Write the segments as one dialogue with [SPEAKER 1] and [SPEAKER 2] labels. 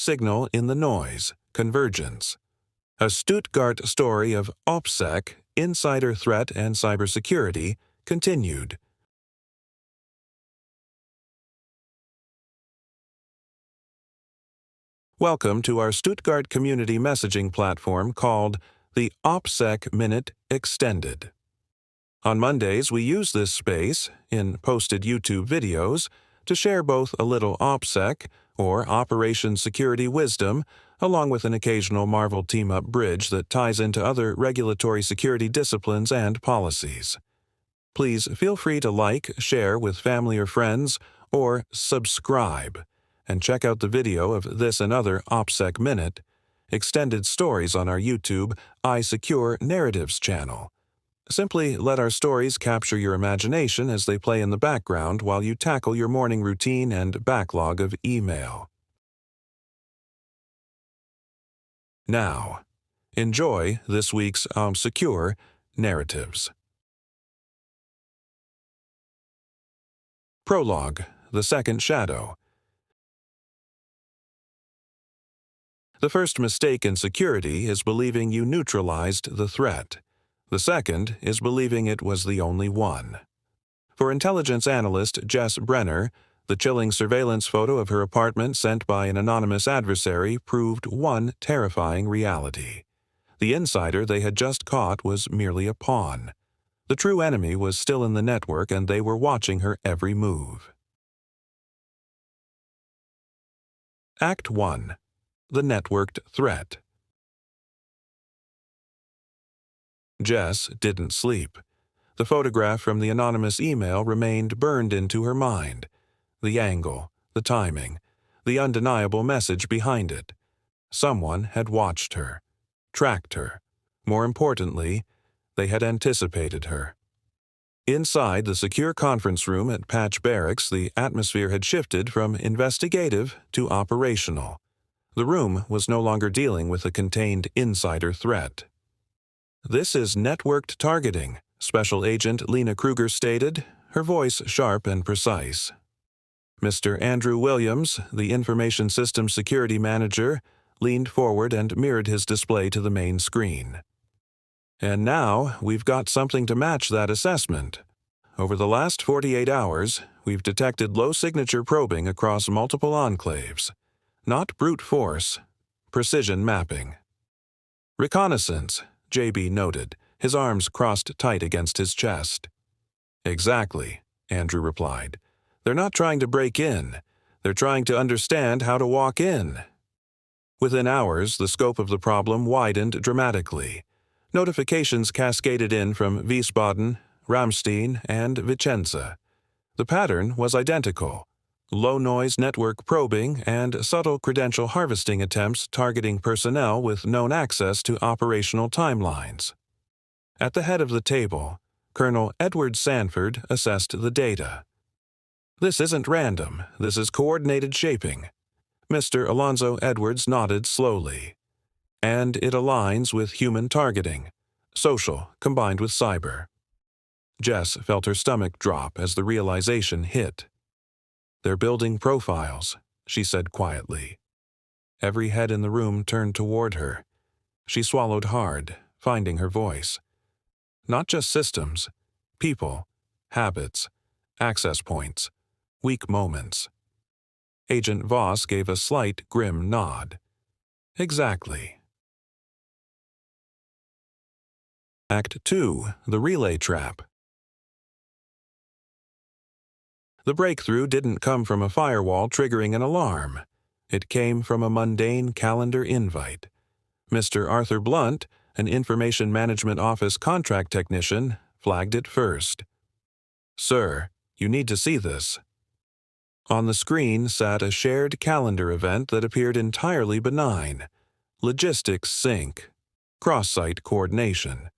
[SPEAKER 1] Signal in the Noise, Convergence. A Stuttgart story of OPSEC, Insider Threat and Cybersecurity, continued. Welcome to our Stuttgart community messaging platform called the OPSEC Minute Extended. On Mondays, we use this space, in posted YouTube videos, to share both a little OPSEC, or Operation Security wisdom, along with an occasional Marvel team-up bridge that ties into other regulatory security disciplines and policies. Please feel free to like, share with family or friends, or subscribe, and check out the video of this and other OPSEC Minute extended stories on our YouTube iSecure Narratives channel. Simply let our stories capture your imagination as they play in the background while you tackle your morning routine and backlog of email. Now, enjoy this week's OPSECure Narratives. Prologue, The Second Shadow. The first mistake in security is believing you neutralized the threat. The second is believing it was the only one. For intelligence analyst Jess Brenner, the chilling surveillance photo of her apartment sent by an anonymous adversary proved one terrifying reality. The insider they had just caught was merely a pawn. The true enemy was still in the network, and they were watching her every move. Act 1. The Networked Threat. Jess didn't sleep. The photograph from the anonymous email remained burned into her mind. The angle, the timing, the undeniable message behind it. Someone had watched her, tracked her. More importantly, they had anticipated her. Inside the secure conference room at Patch Barracks, the atmosphere had shifted from investigative to operational. The room was no longer dealing with a contained insider threat. "This is networked targeting," Special Agent Lena Kruger stated, her voice sharp and precise. Mr. Andrew Williams, the Information Systems Security Manager, leaned forward and mirrored his display to the main screen. "And now, we've got something to match that assessment. Over the last 48 hours, we've detected low-signature probing across multiple enclaves. Not brute force, precision mapping." "Reconnaissance," JB noted, his arms crossed tight against his chest. "Exactly," Andrew replied. "They're not trying to break in. They're trying to understand how to walk in." Within hours, the scope of the problem widened dramatically. Notifications cascaded in from Wiesbaden, Ramstein, and Vicenza. The pattern was identical: low-noise network probing and subtle credential harvesting attempts targeting personnel with known access to operational timelines. At the head of the table, Colonel Edward Sanford assessed the data. "This isn't random, this is coordinated shaping." Mr. Alonzo Edwards nodded slowly. "And it aligns with human targeting, social combined with cyber." Jess felt her stomach drop as the realization hit. "They're building profiles," she said quietly. Every head in the room turned toward her. She swallowed hard, finding her voice. Not just systems, people, habits, access points, weak moments. Agent Voss gave a slight, grim nod. "Exactly." Act 2. The Relay Trap. The breakthrough didn't come from a firewall triggering an alarm. It came from a mundane calendar invite. Mr. Arthur Blunt, an Information Management Office contract technician, flagged it first. "Sir, you need to see this." On the screen sat a shared calendar event that appeared entirely benign: logistics sync, cross-site coordination.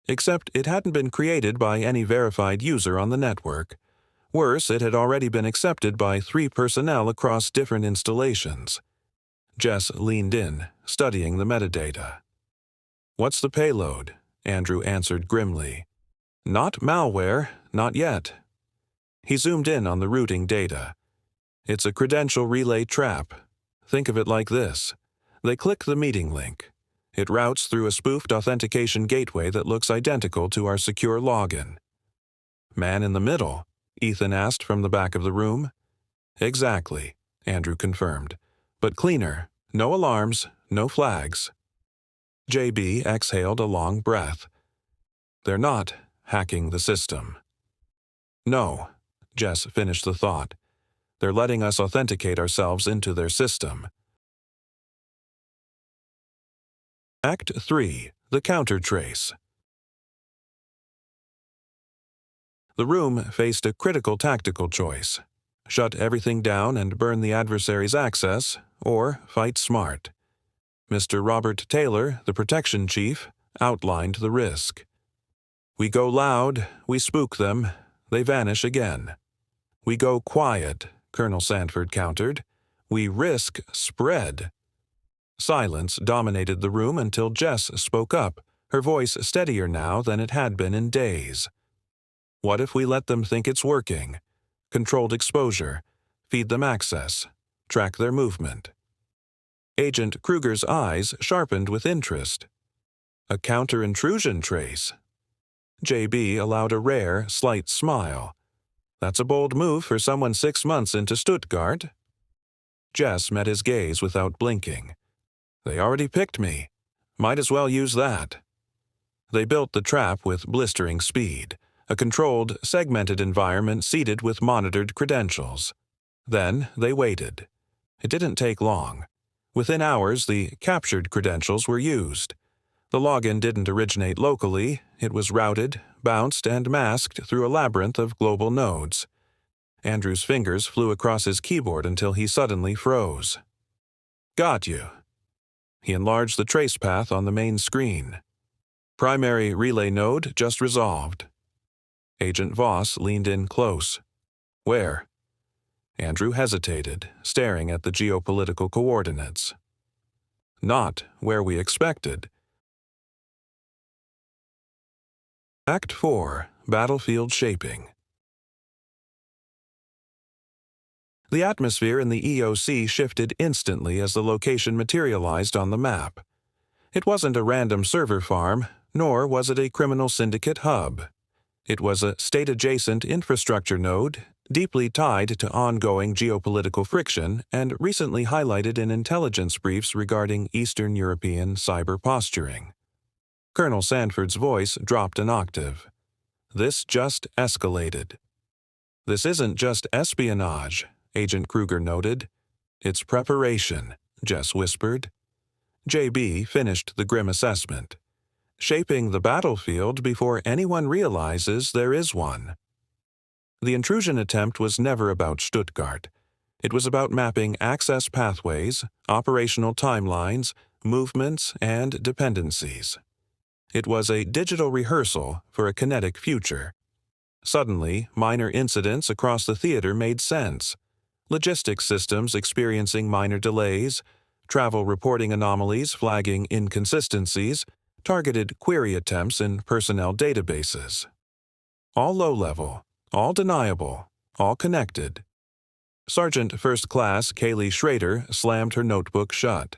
[SPEAKER 1] Except it hadn't been created by any verified user on the network. Worse, it had already been accepted by 3 personnel across different installations. Jess leaned in, studying the metadata. "What's the payload?" Andrew answered grimly. "Not malware, not yet." He zoomed in on the routing data. "It's a credential relay trap. Think of it like this. They click the meeting link. It routes through a spoofed authentication gateway that looks identical to our secure login. Man in the middle? Ethan asked from the back of the room. Exactly, Andrew confirmed. But cleaner. No alarms, no flags. JB exhaled a long breath. They're not hacking the system. No, Jess finished the thought. They're letting us authenticate ourselves into their system. Act 3. The Counter-Trace. The room faced a critical tactical choice. Shut everything down and burn the adversary's access, or fight smart. Mr. Robert Taylor, the protection chief, outlined the risk. We go loud, we spook them, they vanish again. We go quiet, Colonel Sanford countered. We risk spread. Silence dominated the room until Jess spoke up, her voice steadier now than it had been in days. What if we let them think it's working? Controlled exposure, feed them access, track their movement. Agent Kruger's eyes sharpened with interest. A counter-intrusion trace. JB allowed a rare, slight smile. That's a bold move for someone 6 months into Stuttgart. Jess met his gaze without blinking. They already picked me. Might as well use that. They built the trap with blistering speed, a controlled, segmented environment seeded with monitored credentials. Then they waited. It didn't take long. Within hours, the captured credentials were used. The login didn't originate locally. It was routed, bounced, and masked through a labyrinth of global nodes. Andrew's fingers flew across his keyboard until he suddenly froze. Got you. He enlarged the trace path on the main screen. Primary relay node just resolved. Agent Voss leaned in close. Where? Andrew hesitated, staring at the geopolitical coordinates. Not where we expected. Act 4. Battlefield Shaping. The atmosphere in the EOC shifted instantly as the location materialized on the map. It wasn't a random server farm, nor was it a criminal syndicate hub. It was a state-adjacent infrastructure node, deeply tied to ongoing geopolitical friction and recently highlighted in intelligence briefs regarding Eastern European cyber posturing. Colonel Sanford's voice dropped an octave. This just escalated. This isn't just espionage, Agent Kruger noted. It's preparation, Jess whispered. JB finished the grim assessment. Shaping the battlefield before anyone realizes there is one. The intrusion attempt was never about Stuttgart. It was about mapping access pathways, operational timelines, movements, and dependencies. It was a digital rehearsal for a kinetic future. Suddenly, minor incidents across the theater made sense. Logistics systems experiencing minor delays, travel reporting anomalies flagging inconsistencies, targeted query attempts in personnel databases. All low-level, all deniable, all connected. Sergeant First Class Kaylee Schrader slammed her notebook shut.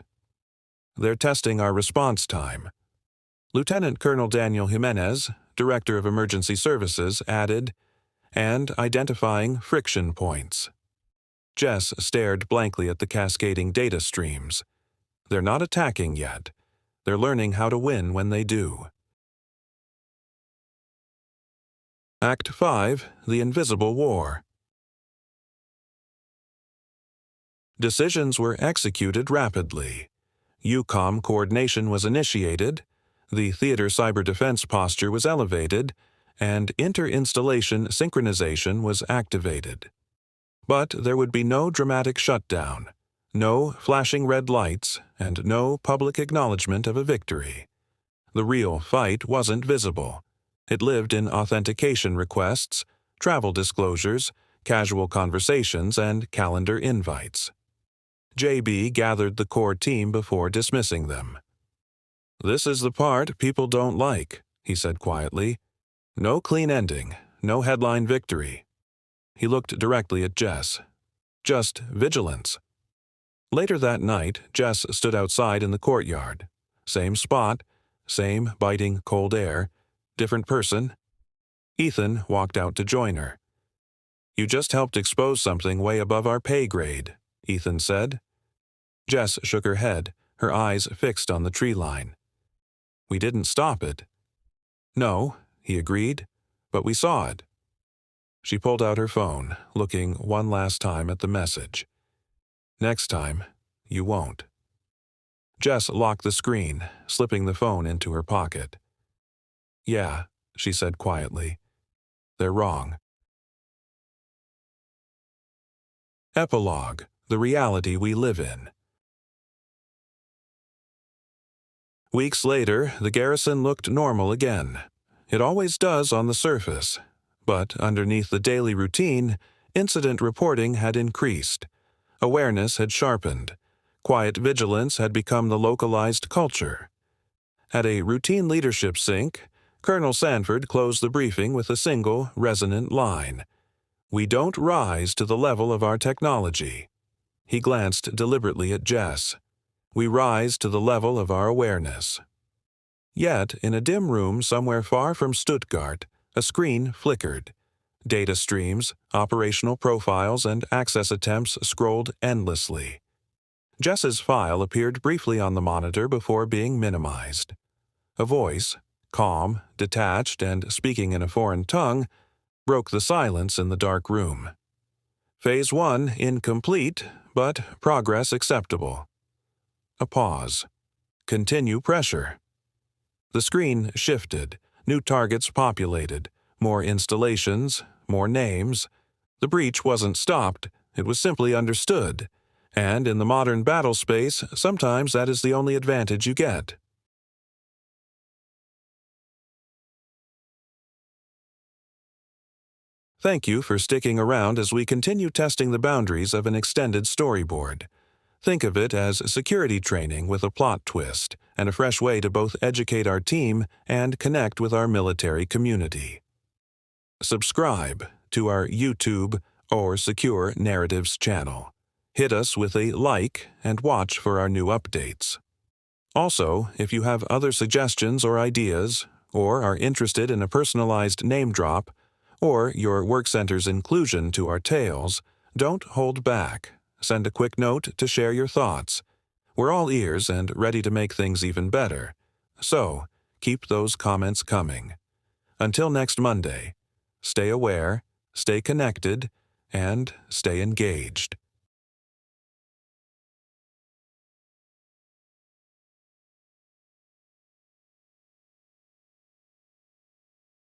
[SPEAKER 1] They're testing our response time. Lieutenant Colonel Daniel Jimenez, Director of Emergency Services, added, and identifying friction points. Jess stared blankly at the cascading data streams. They're not attacking yet. They're learning how to win when they do. Act 5. The Invisible War. Decisions were executed rapidly. EUCOM coordination was initiated, the theater cyber defense posture was elevated, and inter-installation synchronization was activated. But there would be no dramatic shutdown, no flashing red lights, and no public acknowledgement of a victory. The real fight wasn't visible. It lived in authentication requests, travel disclosures, casual conversations, and calendar invites. JB gathered the core team before dismissing them. This is the part people don't like, he said quietly. No clean ending, no headline victory. He looked directly at Jess. Just vigilance. Later that night, Jess stood outside in the courtyard. Same spot, same biting cold air, different person. Ethan walked out to join her. "You just helped expose something way above our pay grade," Ethan said. Jess shook her head, her eyes fixed on the tree line. "We didn't stop it." "No," he agreed, "but we saw it." She pulled out her phone, looking one last time at the message. "Next time, you won't." Jess locked the screen, slipping the phone into her pocket. "Yeah," she said quietly. "They're wrong." Epilogue: The reality we live in. Weeks later, the garrison looked normal again. It always does on the surface. But underneath the daily routine, incident reporting had increased. Awareness had sharpened. Quiet vigilance had become the localized culture. At a routine leadership sync, Colonel Sanford closed the briefing with a single, resonant line. "We don't rise to the level of our technology." He glanced deliberately at Jess. "We rise to the level of our awareness." Yet, in a dim room somewhere far from Stuttgart, a screen flickered. Data streams, operational profiles, and access attempts scrolled endlessly. Jess's file appeared briefly on the monitor before being minimized. A voice, calm, detached, and speaking in a foreign tongue, broke the silence in the dark room. "Phase 1 incomplete, but progress acceptable." A pause. "Continue pressure." The screen shifted. New targets populated. More installations, more names. The breach wasn't stopped, it was simply understood. And in the modern battle space, sometimes that is the only advantage you get. Thank you for sticking around as we continue testing the boundaries of an extended storyboard. Think of it as security training with a plot twist, and a fresh way to both educate our team and connect with our military community. Subscribe to our YouTube or Secure Narratives channel. Hit us with a like and watch for our new updates. Also, if you have other suggestions or ideas, or are interested in a personalized name drop, or your work center's inclusion to our tales, don't hold back. Send a quick note to share your thoughts. We're all ears and ready to make things even better. So, keep those comments coming. Until next Monday, stay aware, stay connected, and stay engaged.